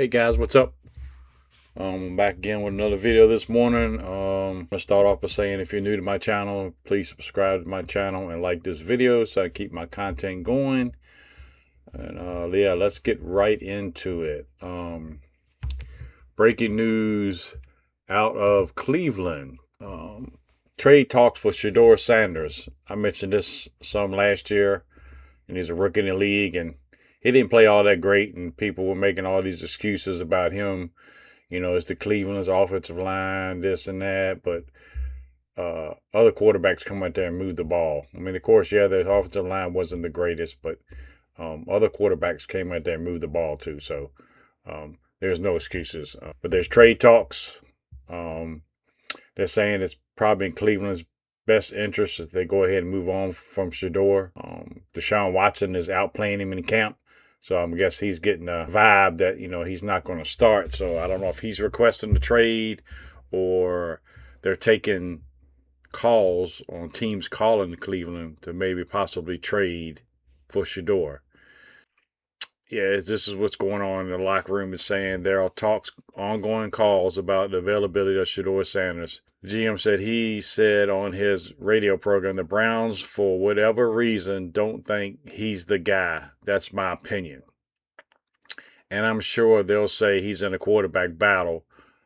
Hey guys, what's up? I'm back again with another video this morning. I'm gonna start off by saying if you're new to my channel, please subscribe to my channel and like this video so I keep my content going. And yeah, let's get right into it. Breaking news out of Cleveland. Trade talks for Shedeur Sanders. I mentioned this some last year, and he's a rookie in the league, and he didn't play all that great, and people were making all these excuses about him. It's the Cleveland's offensive line, this and that, but other quarterbacks come out there and move the ball. I mean, of course, yeah, the offensive line wasn't the greatest, but other quarterbacks came out there and moved the ball too. So there's no excuses. But there's trade talks. Um, they're saying it's probably in Cleveland's best interest if they go ahead and move on from Shedeur. Deshaun Watson is outplaying him in camp. So I guess he's getting a vibe that, he's not going to start. So I don't know if he's requesting the trade or they're taking calls on teams calling Cleveland to maybe possibly trade for Shedeur. Yeah, this is what's going on in the locker room. Is saying there are talks, ongoing calls about the availability of Shedeur Sanders. The GM said he said on his radio program the Browns, for whatever reason, don't think he's the guy. That's my opinion. And I'm sure they'll say he's in a quarterback battle.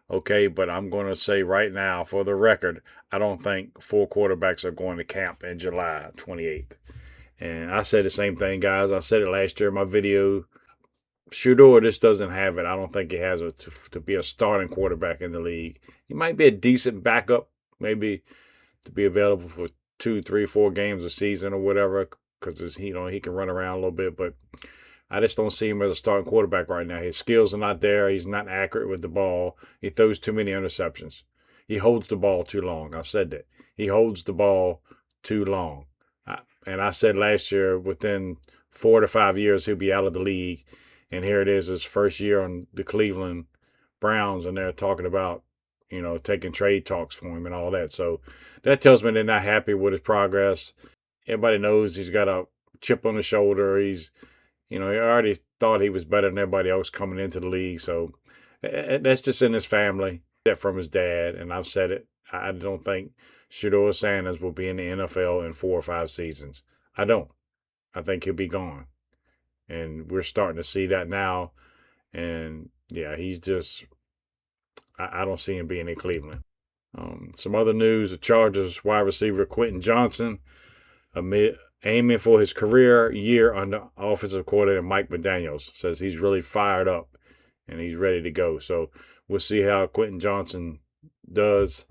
Okay, but I'm going to say right now, for the record, I don't think 4 quarterbacks are going to camp in July 28th. And I said the same thing, guys. I said it last year in my video. Shedeur just doesn't have it. I don't think he has it to be a starting quarterback in the league. He might be a decent backup, maybe to be available for 2, 3, 4 games a season or whatever, because he can run around a little bit. But I just don't see him as a starting quarterback right now. His skills are not there. He's not accurate with the ball. He throws too many interceptions. He holds the ball too long. I've said that. He holds the ball too long. And I said last year, within 4 to 5 years, he'll be out of the league. And here it is, his first year on the Cleveland Browns, and they're talking about, taking trade talks for him and all that. So that tells me they're not happy with his progress. Everybody knows he's got a chip on his shoulder. He already thought he was better than everybody else coming into the league. So that's just in his family, that from his dad. And I've said it. I don't think Shedeur Sanders will be in the NFL in 4 or 5 seasons. I don't. I think he'll be gone. And we're starting to see that now. And yeah, he's just, I don't see him being in Cleveland. Some other news: the Chargers wide receiver Quentin Johnson, aiming for his career year under offensive coordinator Mike McDaniels, says he's really fired up and he's ready to go. So we'll see how Quentin Johnson does.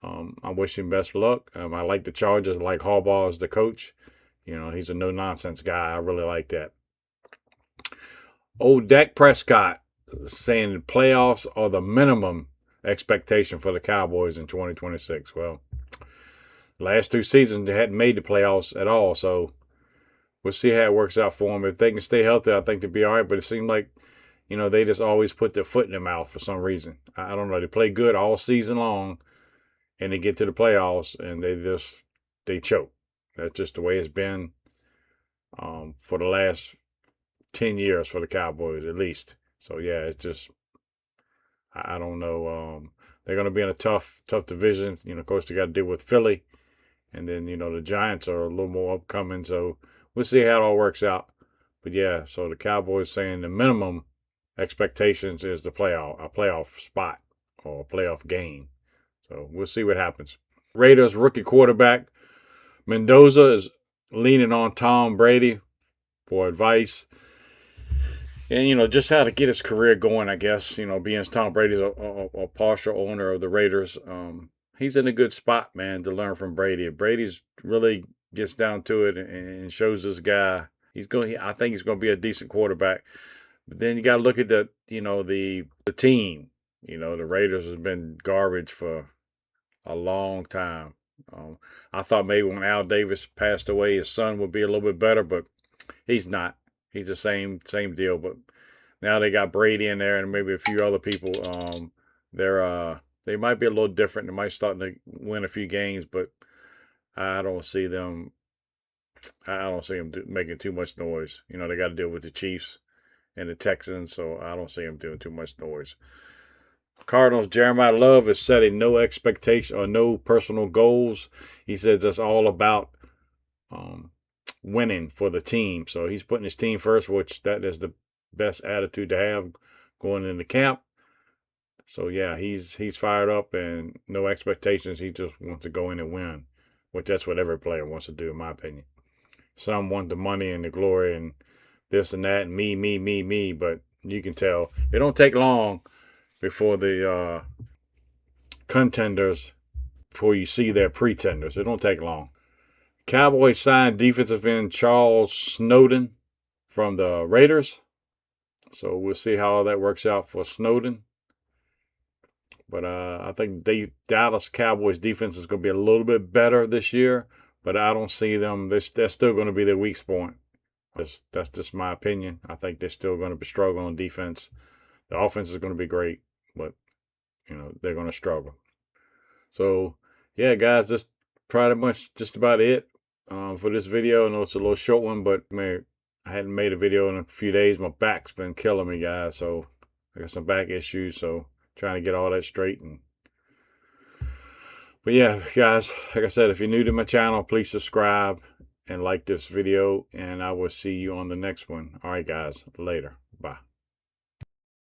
I wish him best luck. I like the Chargers. I like Harbaugh as the coach. He's a no-nonsense guy. I really like that. Old Dak Prescott saying the playoffs are the minimum expectation for the Cowboys in 2026. Well, last 2 seasons they hadn't made the playoffs at all, so we'll see how it works out for them. If they can stay healthy, I think they'll be all right. But it seemed like, they just always put their foot in their mouth for some reason. I don't know. They play good all season long, and they get to the playoffs and they choke. That's just the way it's been for the last 10 years for the Cowboys at least. So yeah, it's just, I don't know. They're going to be in a tough division. Of course, they got to deal with Philly, and then the Giants are a little more upcoming. So we'll see how it all works out. But yeah, so the Cowboys saying the minimum expectations is a playoff spot or a playoff game. So we'll see what happens. Raiders rookie quarterback Mendoza is leaning on Tom Brady for advice. And, just how to get his career going, I guess, being Tom Brady's a partial owner of the Raiders. He's in a good spot, man, to learn from Brady. If Brady's really gets down to it and shows this guy, I think he's going to be a decent quarterback. But then you got to look at the team. The Raiders has been garbage for a long time. I thought maybe when Al Davis passed away, his son would be a little bit better, but he's not. He's the same deal. But now they got Brady in there and maybe a few other people. They might be a little different. They might start to win a few games, but I don't see them. I don't see them making too much noise. They got to deal with the Chiefs and the Texans, so I don't see him doing too much noise. Cardinals, Jeremiah Love is setting no expectation or no personal goals. He says it's all about winning for the team. So he's putting his team first, which that is the best attitude to have going into camp. So yeah, he's fired up and no expectations. He just wants to go in and win, which that's what every player wants to do, in my opinion. Some want the money and the glory and this and that and me, but you can tell it don't take long before the contenders, before you see their pretenders. It don't take long. Cowboys signed defensive end Charles Snowden from the Raiders. So we'll see how that works out for Snowden. But I think the Dallas Cowboys defense is going to be a little bit better this year. But I don't see them. That's still going to be their weak point. That's just my opinion. I think they're still going to be struggling on defense. The offense is going to be great, but they're going to struggle. So yeah, guys, that's pretty much just about it for this video. I know it's a little short one, but I hadn't made a video in a few days. My back's been killing me, guys. So I got some back issues. So trying to get all that straight. But yeah, guys, like I said, if you're new to my channel, please subscribe and like this video, and I will see you on the next one. All right, guys, later. Bye.